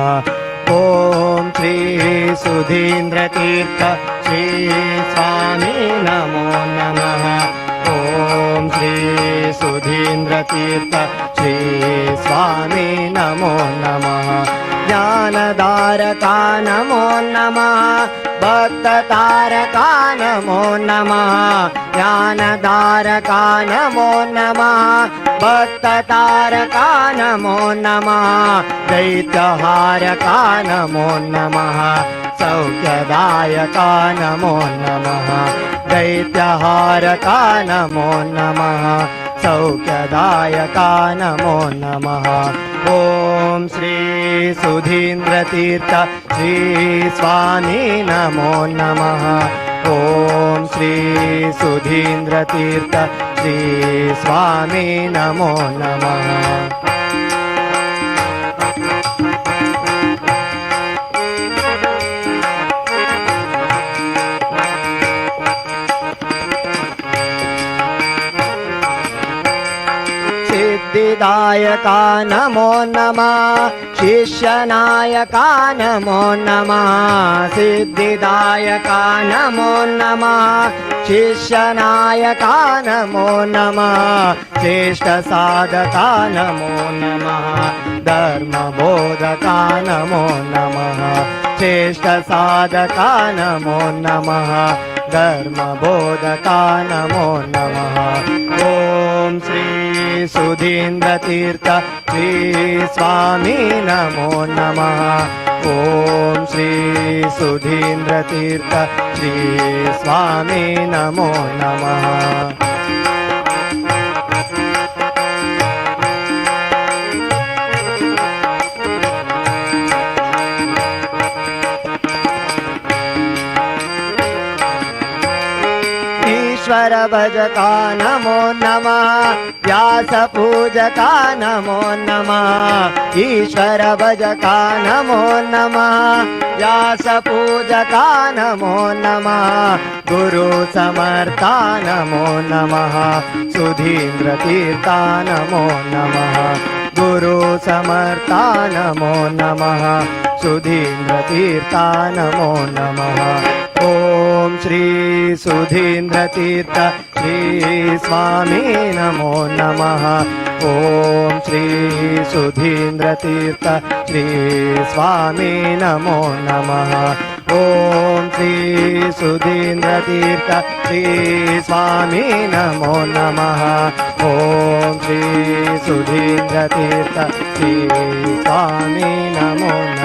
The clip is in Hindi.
ओम श्री सुधींद्रतीर्थ श्री स्वामी नमो नमः। ओम श्री सुधींद्रतीर्थ श्री स्वामी नमो नमः। ज्ञानधारका नमो नमः। भक्ततारका नमो नमः। ज्ञानधारका नमो नमः। भक्ततारका नमो नमः। दैत्यहारका नमो नमः। सौख्यदायका नमो नमः। दैत्यहारका नमो नमः। सौख्यदायका नमो नमः। ओम श्री सुधींद्रतीर्थ श्री स्वामी नमो नमः। ओम श्री सुधींद्रतीर्थ श्री स्वामी नमो नमः। सिद्धिदायका नमो नमः। शिष्यनायका नमो नमः। सिद्धिदायका नमो नमः। शिष्यनायका नमो नमः। श्रेष्ठ साधका नमो नमः। धर्मबोधका नमो नमः। श्रेष्ठ साधका नमो नमः। धर्मबोधका नमो नमः। ओम श्री सुधींद्रतीर्थ श्री स्वामी नमो नमः। ओम श्री सुधींद्रतीर्थ श्री स्वामी नमो नमः। ईश्वर भजका नमो नमः। व्यास पूजका नमो नमः। ईश्वर भजका नमो नमः। व्यास पूजका नमो नमः। गुरु समर्था नमो नमः। सुधींद्रतीर्था नमो नमः। गुरु समर्था नमो नमः। सुधींद्रतीर्था नमो नमः। ओम श्री सुधींद्रतीर्थ श्री स्वामी नमो नमः। ओम श्री सुधींद्रतीर्थ श्री स्वामी नमो नमः। ओम श्री सुधींद्रतीर्थ श्री स्वामी नमो नमः। ओम श्री सुधींद्रतीर्थ श्री स्वामी नमो नमः।